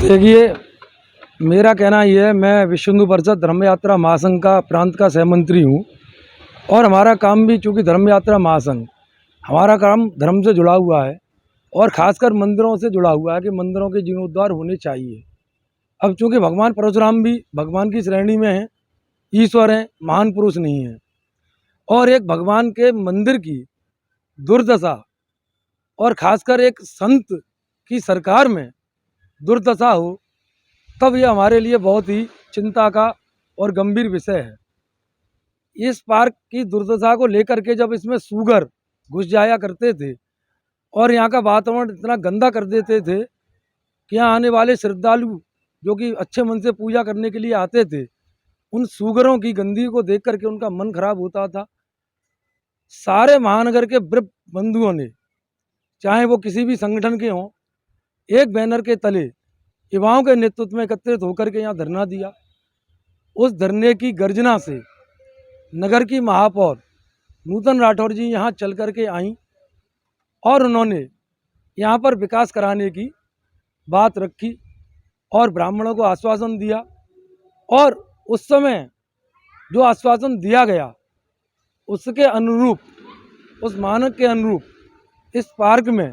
देखिए, मेरा कहना ये है, मैं विश्व हिंदू परिषद धर्म यात्रा महासंघ का प्रांत का सहमंत्री हूँ। और हमारा काम भी चूँकि धर्म यात्रा महासंघ, हमारा काम धर्म से जुड़ा हुआ है और ख़ासकर मंदिरों से जुड़ा हुआ है कि मंदिरों के जीर्णोद्धार होने चाहिए। अब चूँकि भगवान परशुराम भी भगवान की श्रेणी में हैं, ईश्वर हैं, महान पुरुष नहीं हैं, और एक भगवान के मंदिर की दुर्दशा और ख़ासकर एक संत की सरकार में दुर्दशा हो, तब यह हमारे लिए बहुत ही चिंता का और गंभीर विषय है। इस पार्क की दुर्दशा को लेकर के जब इसमें सूगर घुस जाया करते थे और यहाँ का वातावरण इतना गंदा कर देते थे कि यहाँ आने वाले श्रद्धालु जो कि अच्छे मन से पूजा करने के लिए आते थे, उन सूगरों की गंदगी को देख करके उनका मन खराब होता था। सारे महानगर के वृद्ध बंधुओं ने, चाहे वो किसी भी संगठन के हों, एक बैनर के तले युवाओं के नेतृत्व में एकत्रित होकर के यहाँ धरना दिया। उस धरने की गर्जना से नगर की महापौर नूतन राठौर जी यहाँ चल कर के आईं और उन्होंने यहाँ पर विकास कराने की बात रखी और ब्राह्मणों को आश्वासन दिया। और उस समय जो आश्वासन दिया गया उसके अनुरूप, उस मानक के अनुरूप इस पार्क में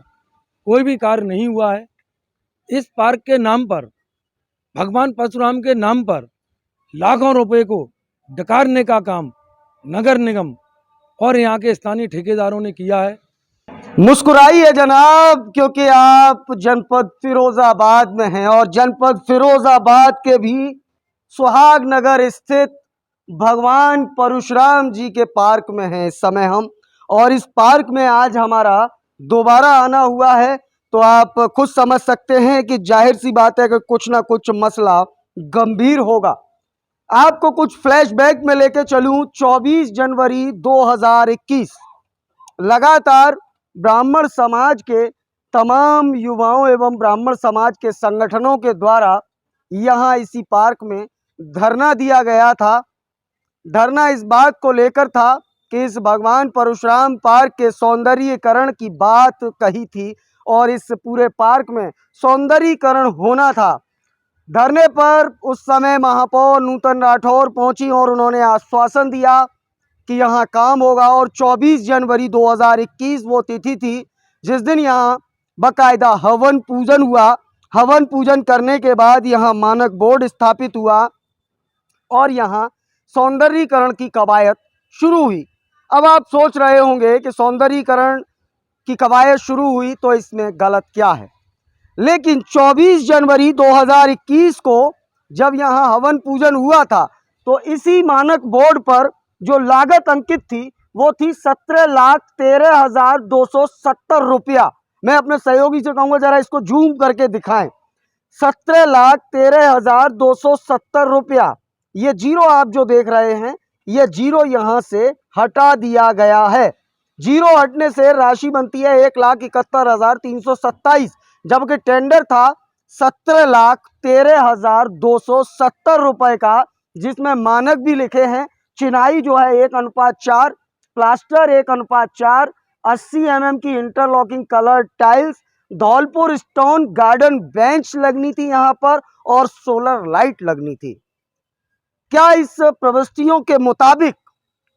कोई भी कार्य नहीं हुआ है। इस पार्क के नाम पर, भगवान परशुराम के नाम पर लाखों रुपए को डकारने का काम नगर निगम और यहाँ के स्थानीय ठेकेदारों ने किया है। मुस्कुराइए जनाब, क्योंकि आप जनपद फिरोजाबाद में हैं और जनपद फिरोजाबाद के भी सुहाग नगर स्थित भगवान परशुराम जी के पार्क में हैं इस समय हम। और इस पार्क में आज हमारा दोबारा आना हुआ है, तो आप खुद समझ सकते हैं कि जाहिर सी बात है कि कुछ ना कुछ मसला गंभीर होगा। आपको कुछ फ्लैशबैक में लेके चलूं। 24 जनवरी 2021 लगातार ब्राह्मण समाज के तमाम युवाओं एवं ब्राह्मण समाज के संगठनों के द्वारा यहाँ इसी पार्क में धरना दिया गया था। धरना इस बात को लेकर था कि इस भगवान परशुराम पार्क के सौंदर्यीकरण की बात कही थी और इस पूरे पार्क में सौंदर्यीकरण होना था। धरने पर उस समय महापौर नूतन राठौर पहुंची और उन्होंने आश्वासन दिया कि यहाँ काम होगा। और 24 जनवरी 2021 वो तिथि थी जिस दिन यहाँ बाकायदा हवन पूजन हुआ। हवन पूजन करने के बाद यहाँ मानक बोर्ड स्थापित हुआ और यहाँ सौंदर्यीकरण की कवायद शुरू हुई। अब आप सोच रहे होंगे कि सौंदर्यीकरण की कवायद शुरू हुई तो इसमें गलत क्या है, लेकिन 24 जनवरी 2021 को जब यहाँ हवन पूजन हुआ था तो इसी मानक बोर्ड पर जो लागत अंकित थी वो थी 17,13,270 रुपया। मैं अपने सहयोगी से कहूँगा जरा इसको जूम करके दिखाएं। 17,13,270 रुपया। ये जीरो आप जो देख रहे हैं, ये जीरो यहाँ से हटा दिया गया है। जीरो हटने से राशि बनती है 1,71,327, जबकि टेंडर था 17,13,270 रुपए का, जिसमें मानक भी लिखे हैं। चिनाई जो है 1:4, प्लास्टर 1:4, 80 mm की interlocking colour tiles, Dholpur stone garden bench लगनी थी यहाँ पर और सोलर लाइट लगनी थी। क्या इस प्रविष्टियों के मुताबिक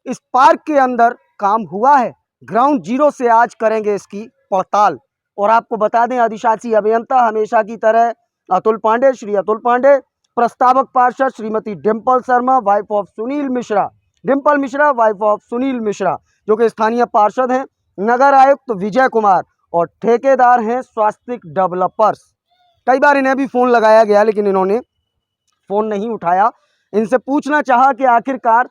इस पार्क के अंदर काम हुआ है? ग्राउंड जीरो से आज करेंगे इसकी पड़ताल। और आपको बता दें, अधिशासी अभियंता हमेशा की तरह अतुल पांडे, श्री अतुल पांडे, प्रस्तावक पार्षद Shrimati Dimple Sharma, wife of Sunil Mishra, Dimple Mishra, wife of Sunil Mishra, जो कि स्थानीय पार्षद हैं, नगर आयुक्त विजय कुमार और ठेकेदार हैं स्वास्तिक डेवलपर्स। कई बार इन्हें भी फोन लगाया गया लेकिन इन्होंने फोन नहीं उठाया। इनसे पूछना चाहा कि आखिरकार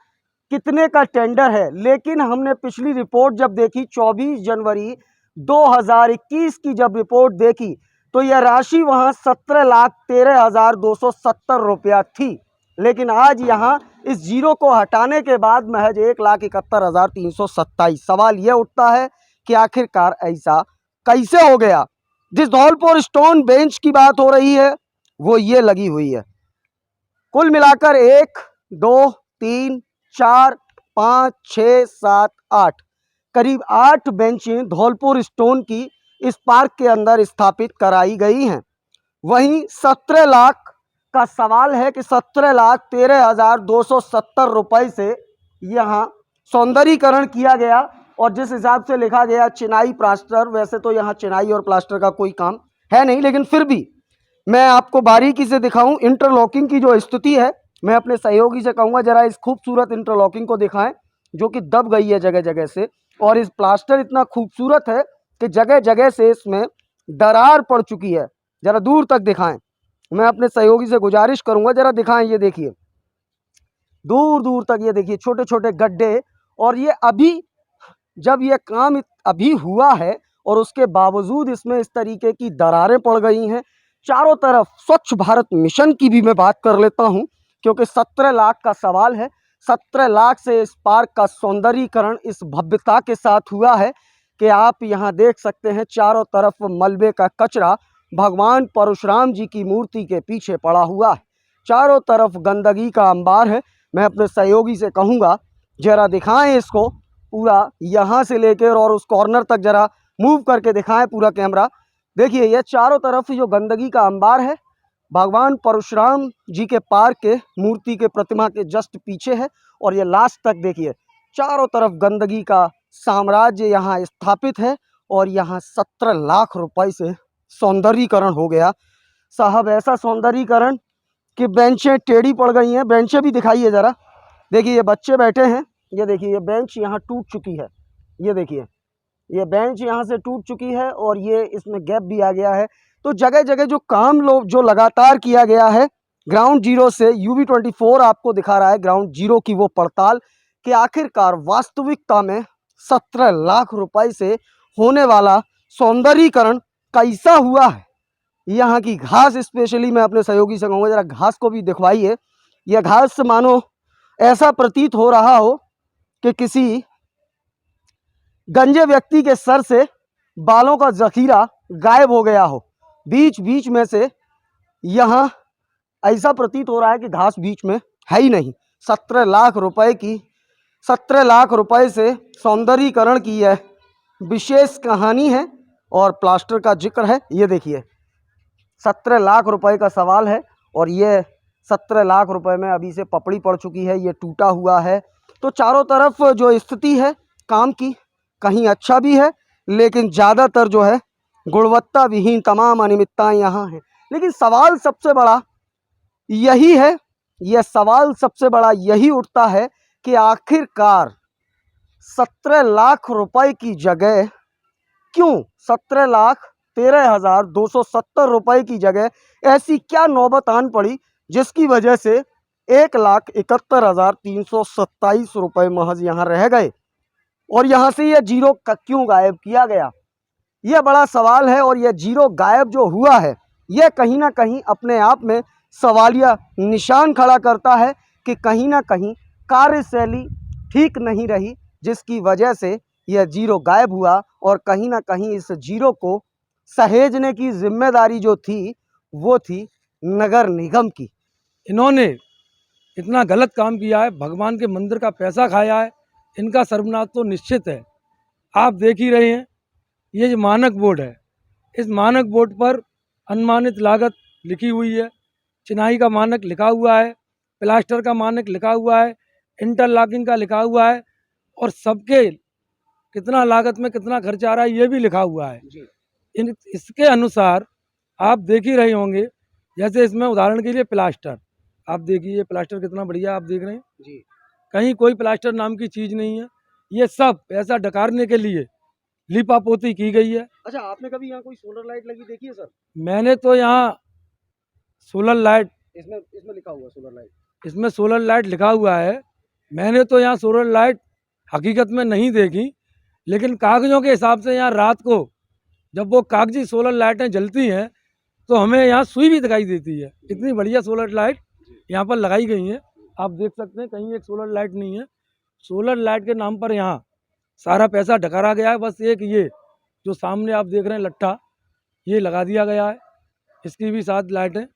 कितने का टेंडर है, लेकिन हमने पिछली रिपोर्ट जब देखी 24 जनवरी 2021 की जब रिपोर्ट देखी तो यह राशि वहां 17,13,270 रुपया थी। लेकिन आज यहाँ इस जीरो को हटाने के बाद महज 1,71,327। सवाल यह उठता है कि आखिरकार ऐसा कैसे हो गया। जिस धौलपुर स्टोन बेंच की बात हो रही है वो ये लगी हुई है। कुल मिलाकर 1, 2, 3, 4, 5, 6, 7, 8 करीब 8 बेंचें धौलपुर स्टोन की इस पार्क के अंदर स्थापित कराई गई हैं। वहीं 17 लाख का सवाल है कि 17,13,270 रुपए से यहाँ सौंदर्यीकरण किया गया। और जिस हिसाब से लिखा गया चिनाई प्लास्टर, वैसे तो यहाँ चिनाई और प्लास्टर का कोई काम है नहीं, लेकिन फिर भी मैं आपको बारीकी से दिखाऊं इंटरलॉकिंग की जो स्थिति है। मैं अपने सहयोगी से कहूँगा जरा इस खूबसूरत इंटरलॉकिंग को दिखाएं जो कि दब गई है जगह जगह से। और इस प्लास्टर इतना खूबसूरत है कि जगह जगह से इसमें दरार पड़ चुकी है। जरा दूर तक दिखाएं। मैं अपने सहयोगी से गुजारिश करूंगा जरा दिखाएं। ये देखिए दूर दूर तक, ये देखिए छोटे छोटे गड्ढे। और ये अभी जब ये काम अभी हुआ है और उसके बावजूद इसमें इस तरीके की दरारें पड़ गई हैं। चारों तरफ स्वच्छ भारत मिशन की भी मैं बात कर लेता हूं, क्योंकि 17 लाख का सवाल है। 17 लाख से इस पार्क का सौंदर्यीकरण इस भव्यता के साथ हुआ है कि आप यहाँ देख सकते हैं चारों तरफ मलबे का कचरा भगवान परशुराम जी की मूर्ति के पीछे पड़ा हुआ है। चारों तरफ गंदगी का अंबार है। मैं अपने सहयोगी से कहूँगा जरा दिखाएं इसको पूरा, यहाँ से लेकर और उस कॉर्नर तक जरा मूव करके दिखाएं पूरा कैमरा। देखिए ये चारों तरफ जो गंदगी का अंबार है भगवान परशुराम जी के पार्क के मूर्ति के प्रतिमा के जस्ट पीछे है। और ये लास्ट तक देखिए चारों तरफ गंदगी का साम्राज्य यहाँ स्थापित है। और यहाँ 17 लाख रुपए से सौंदर्यीकरण हो गया साहब। ऐसा सौंदर्यीकरण कि बेंचें टेढ़ी पड़ गई हैं। बेंचें भी दिखाइए ज़रा। देखिए ये बच्चे बैठे हैं। ये देखिए ये बेंच यहाँ टूट चुकी है। ये देखिए ये बेंच यहाँ से टूट चुकी है और ये इसमें गैप भी आ गया है। तो जगह जगह जो काम जो लगातार किया गया है ग्राउंड जीरो से, UB24 आपको दिखा रहा है ग्राउंड जीरो की वो पड़ताल कि आखिरकार वास्तविकता में 17 लाख रुपए से होने वाला सौंदर्यीकरण कैसा हुआ है। यहाँ की घास स्पेशली मैं अपने सहयोगी से कहूँगा जरा घास को भी दिखवाइए। यह घास से मानो ऐसा प्रतीत हो रहा हो कि किसी गंजे व्यक्ति के सर से बालों का जखीरा गायब हो गया हो। बीच बीच में से यहाँ ऐसा प्रतीत हो रहा है कि घास बीच में है ही नहीं। 17 लाख रुपए की 17 लाख रुपए से सौंदर्यीकरण की यह विशेष कहानी है और प्लास्टर का जिक्र है। ये देखिए 17 लाख रुपए का सवाल है और ये 17 लाख रुपए में अभी से पपड़ी पड़ चुकी है, ये टूटा हुआ है। तो चारों तरफ जो स्थिति है काम की कहीं अच्छा भी है, लेकिन ज़्यादातर जो है गुणवत्ता विहीन तमाम अनियमितताएं यहाँ हैं। लेकिन सवाल सबसे बड़ा यही है, यह सवाल सबसे बड़ा यही उठता है कि आखिरकार 17 लाख रुपए की जगह क्यों 17,13,270 रुपए की जगह ऐसी क्या नौबत आन पड़ी जिसकी वजह से 1,71,327 रुपए महज यहाँ रह गए और यहाँ से यह जीरो क्यों गायब किया गया, यह बड़ा सवाल है। और यह जीरो गायब जो हुआ है यह कहीं ना कहीं अपने आप में सवालिया निशान खड़ा करता है कि कहीं ना कहीं कार्यशैली ठीक नहीं रही, जिसकी वजह से यह जीरो गायब हुआ। और कहीं ना कहीं इस जीरो को सहेजने की जिम्मेदारी जो थी वो थी नगर निगम की। इन्होंने इतना गलत काम किया है, भगवान के मंदिर का पैसा खाया है, इनका सर्वनाश तो निश्चित है। आप देख ही रहे हैं ये जो मानक बोर्ड है, इस मानक बोर्ड पर अनुमानित लागत लिखी हुई है, चिनाई का मानक लिखा हुआ है, प्लास्टर का मानक लिखा हुआ है, इंटरलॉकिंग का लिखा हुआ है और सबके कितना लागत में कितना खर्चा आ रहा है ये भी लिखा हुआ है। इसके अनुसार आप देख ही रहे होंगे, जैसे इसमें उदाहरण के लिए प्लास्टर आप देखिए, ये प्लास्टर कितना बढ़िया आप देख रहे हैं जी। कहीं कोई प्लास्टर नाम की चीज़ नहीं है, ये सब पैसा डकारने के लिए लिपापोती की गई है। अच्छा, आपने कभी यहाँ कोई सोलर लाइट लगी देखी है सर? मैंने तो यहाँ सोलर लाइट इसमें लिखा हुआ सोलर लाइट, इसमें सोलर लाइट लिखा हुआ है, मैंने तो यहाँ सोलर लाइट हकीकत में नहीं देखी, लेकिन कागज़ों के हिसाब से यहाँ रात को जब वो कागजी सोलर लाइटें जलती हैं तो हमें यहाँ सुई भी दिखाई देती है। इतनी बढ़िया सोलर लाइट यहाँ पर लगाई गई है। आप देख सकते हैं कहीं एक सोलर लाइट नहीं है। सोलर लाइट के नाम पर यहाँ सारा पैसा डकारा गया है। बस एक ये जो सामने आप देख रहे हैं लट्ठा, ये लगा दिया गया है। इसकी भी 7 लाइटें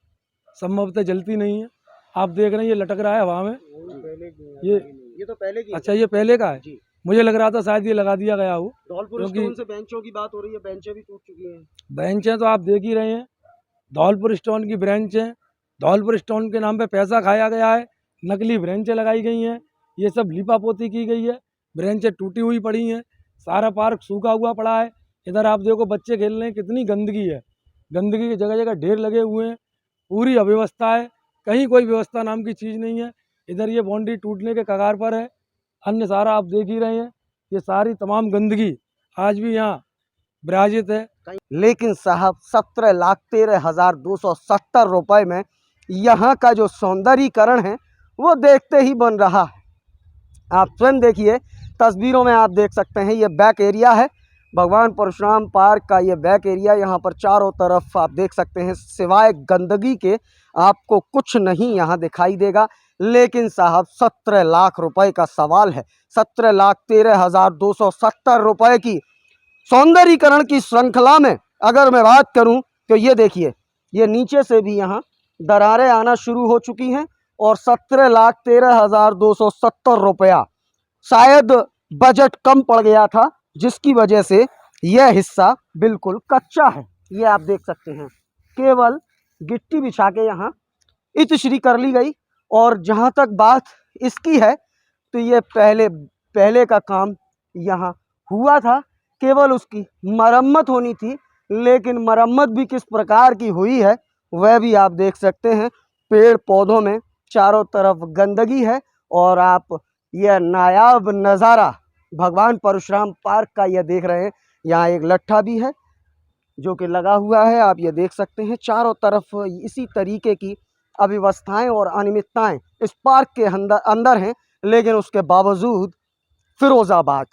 संभवतः जलती नहीं है। आप देख रहे हैं ये लटक रहा है हवा में। ये तो पहले की। अच्छा, ये पहले का है जी। मुझे लग रहा था शायद ये लगा दिया गया हो, धौलपुर स्टोन से बेंचों की बात हो रही है, बेंचें भी टूट चुकी हैं। बेंचें तो आप देख ही रहे हैं, धौलपुर स्टोन की ब्रांच है, धौलपुर स्टोन के नाम पे पैसा खाया गया है, नकली ब्रांचें लगाई गई हैं, ये सब लीपापोती की गई है, ब्रांचें टूटी हुई पड़ी हैं, सारा पार्क सूखा हुआ पड़ा है। इधर आप देखो बच्चे खेल रहे हैं, कितनी गंदगी है, गंदगी की जगह जगह ढेर लगे हुए हैं, पूरी अव्यवस्था है, कहीं कोई व्यवस्था नाम की चीज़ नहीं है। इधर ये बाउंड्री टूटने के कगार पर है, अन्य सारा आप देख ही रहे हैं, ये सारी तमाम गंदगी आज भी यहाँ विराजित है। लेकिन साहब 17,13,270 रुपए में यहाँ का जो सौंदर्यीकरण है वो देखते ही बन रहा है। आप स्वयं देखिए, तस्वीरों में आप देख सकते हैं, ये बैक एरिया है भगवान परशुराम पार्क का। ये बैक एरिया, यहाँ पर चारों तरफ आप देख सकते हैं सिवाय गंदगी के आपको कुछ नहीं यहाँ दिखाई देगा। लेकिन साहब 17 लाख रुपए का सवाल है, 17,13,270 रुपए की सौंदर्यीकरण की श्रृंखला में अगर मैं बात करूं तो ये देखिए, ये नीचे से भी यहाँ दरारें आना शुरू हो चुकी हैं और 17,13,270 रुपया शायद बजट कम पड़ गया था, जिसकी वजह से यह हिस्सा बिल्कुल कच्चा है। ये आप देख सकते हैं, केवल गिट्टी बिछा के यहाँ इतश्री कर ली गई। और जहाँ तक बात इसकी है तो ये पहले का काम यहाँ हुआ था, केवल उसकी मरम्मत होनी थी। लेकिन मरम्मत भी किस प्रकार की हुई है वह भी आप देख सकते हैं। पेड़ पौधों में चारों तरफ गंदगी है और आप यह नायाब नज़ारा भगवान परशुराम पार्क का यह देख रहे हैं। यहाँ एक लट्ठा भी है जो कि लगा हुआ है, आप ये देख सकते हैं। चारों तरफ इसी तरीके की अव्यवस्थाएं और अनियमितताएं इस पार्क के अंदर हैं। लेकिन उसके बावजूद फिरोज़ाबाद,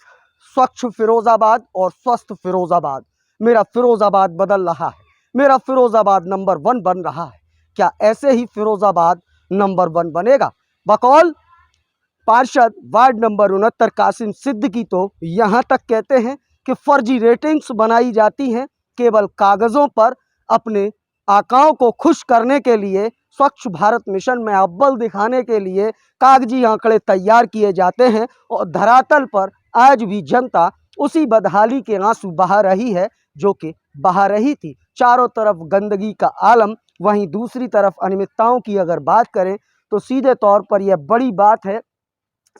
स्वच्छ फिरोज़ाबाद और स्वस्थ फिरोज़ाबाद, मेरा फिरोज़ाबाद बदल रहा है, मेरा फिरोज़ाबाद नंबर 1 बन रहा है। क्या ऐसे ही फिरोज़ाबाद नंबर 1 बनेगा? बकौल पार्षद वार्ड नंबर 69 कासिम सिद्दीकी तो यहाँ तक कहते हैं कि फर्जी रेटिंग्स बनाई जाती हैं केवल कागज़ों पर, अपने आकाओं को खुश करने के लिए, स्वच्छ भारत मिशन में अव्वल दिखाने के लिए कागजी आंकड़े तैयार किए जाते हैं और धरातल पर आज भी जनता उसी बदहाली के आंसू बहा रही है जो कि बहा रही थी। चारों तरफ गंदगी का आलम, वहीं दूसरी तरफ अनियमितताओं की अगर बात करें तो सीधे तौर पर यह बड़ी बात है।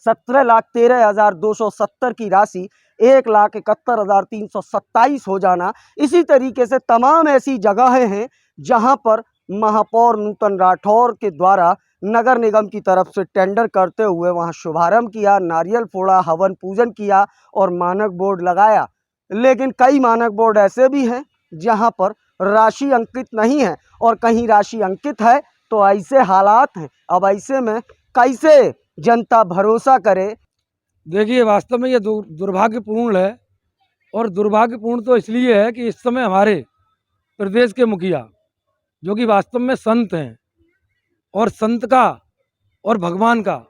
17,13,270 की राशि 1,71,327 हो जाना। इसी तरीके से तमाम ऐसी जगहें हैं जहां पर महापौर नूतन राठौर के द्वारा नगर निगम की तरफ से टेंडर करते हुए वहां शुभारंभ किया, नारियल फोड़ा, हवन पूजन किया और मानक बोर्ड लगाया। लेकिन कई मानक बोर्ड ऐसे भी हैं जहां पर राशि अंकित नहीं है और कहीं राशि अंकित है तो ऐसे हालात हैं। अब ऐसे में कैसे जनता भरोसा करे? देखिए, वास्तव में ये दुर्भाग्यपूर्ण है, और दुर्भाग्यपूर्ण तो इसलिए है कि इस समय हमारे प्रदेश के मुखिया, जो कि वास्तव में संत हैं, और संत का और भगवान का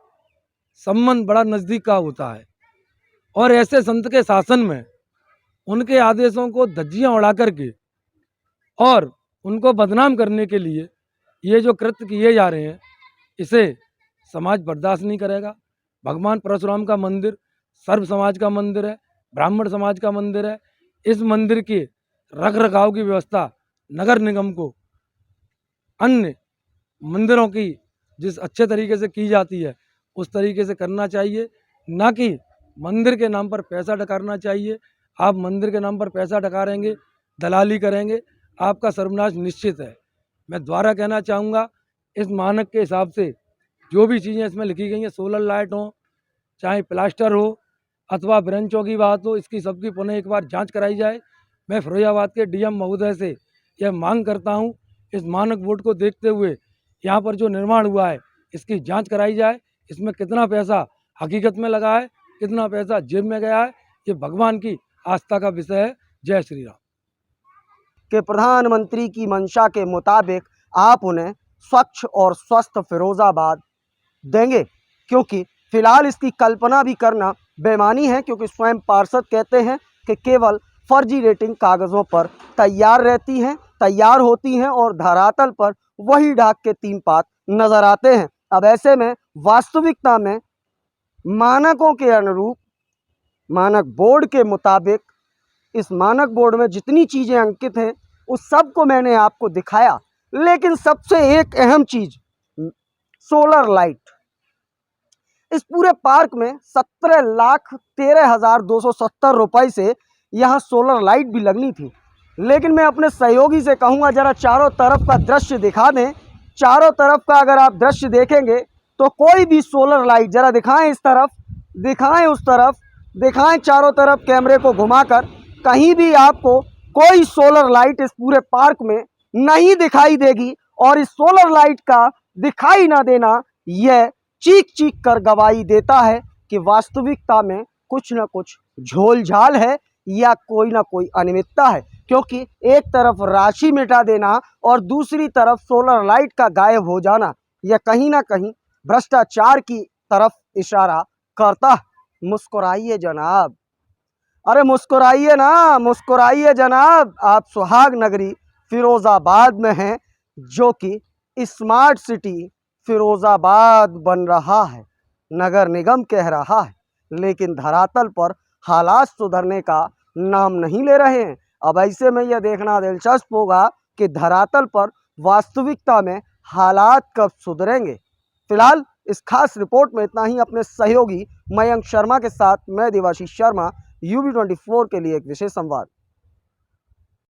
संबंध बड़ा नज़दीक का होता है, और ऐसे संत के शासन में उनके आदेशों को धज्जियां उड़ा करके और उनको बदनाम करने के लिए ये जो कृत्य किए जा रहे हैं, इसे समाज बर्दाश्त नहीं करेगा। भगवान परशुराम का मंदिर सर्व समाज का मंदिर है, ब्राह्मण समाज का मंदिर है। इस मंदिर के रख रखाव की व्यवस्था नगर निगम को अन्य मंदिरों की जिस अच्छे तरीके से की जाती है उस तरीके से करना चाहिए, ना कि मंदिर के नाम पर पैसा डकारना चाहिए। आप मंदिर के नाम पर पैसा डकारेंगे, दलाली करेंगे, आपका सर्वनाश निश्चित है। मैं दोबारा कहना चाहूँगा, इस मानक के हिसाब से जो भी चीज़ें इसमें लिखी गई हैं, सोलर लाइट हो, चाहे प्लास्टर हो अथवा ब्रेंचों की बात हो, इसकी सबकी पुनः एक बार जांच कराई जाए। मैं फिरोजाबाद के डीएम महोदय से यह मांग करता हूं, इस मानक बोर्ड को देखते हुए यहाँ पर जो निर्माण हुआ है इसकी जांच कराई जाए। इसमें कितना पैसा हकीकत में लगा है, कितना पैसा जेब में गया है, ये भगवान की आस्था का विषय है। जय श्री राम। कि प्रधानमंत्री की मंशा के मुताबिक आप उन्हें स्वच्छ और स्वस्थ फिरोज़ाबाद देंगे, क्योंकि फिलहाल इसकी कल्पना भी करना बेईमानी है, क्योंकि स्वयं पार्षद कहते हैं कि केवल फर्जी रेटिंग कागज़ों पर तैयार होती हैं और धरातल पर वही डाक के 3 पात नज़र आते हैं। अब ऐसे में वास्तविकता में मानकों के अनुरूप, मानक बोर्ड के मुताबिक, इस मानक बोर्ड में जितनी चीज़ें अंकित हैं उस सब को मैंने आपको दिखाया। लेकिन सबसे एक अहम चीज, सोलर लाइट। इस पूरे पार्क में 17,13,270 रुपए से यहाँ सोलर लाइट भी लगनी थी। लेकिन मैं अपने सहयोगी से कहूँगा जरा चारों तरफ का दृश्य दिखा दें। चारों तरफ का अगर आप दृश्य देखेंगे तो कोई भी सोलर लाइट, जरा दिखाएं इस तरफ, दिखाएं उस तरफ, दिखाएं चारों तरफ कैमरे को घुमाकर, कहीं भी आपको कोई सोलर लाइट इस पूरे पार्क में नहीं दिखाई देगी। और इस सोलर लाइट का दिखाई ना देना यह चीख चीख कर गवाही देता है कि वास्तविकता में कुछ न कुछ झोल-झाल है या कोई ना कोई अनियमितता है। क्योंकि एक तरफ राशि मिटा देना और दूसरी तरफ सोलर लाइट का गायब हो जाना, यह कहीं ना कहीं भ्रष्टाचार की तरफ इशारा करता है। मुस्कुराइए जनाब, अरे मुस्कुराइए ना, मुस्कुराइए जनाब। आप सुहाग नगरी फिरोजाबाद में हैं, जो कि स्मार्ट सिटी फिरोजाबाद बन रहा है, नगर निगम कह रहा है, लेकिन धरातल पर हालात सुधरने का नाम नहीं ले रहे हैं। अब ऐसे में यह देखना दिलचस्प होगा कि धरातल पर वास्तविकता में हालात कब सुधरेंगे। फिलहाल इस खास रिपोर्ट में इतना ही। अपने सहयोगी मयंक शर्मा के साथ मैं देवाशीष शर्मा, UB24 के लिए एक विशेष संवाद।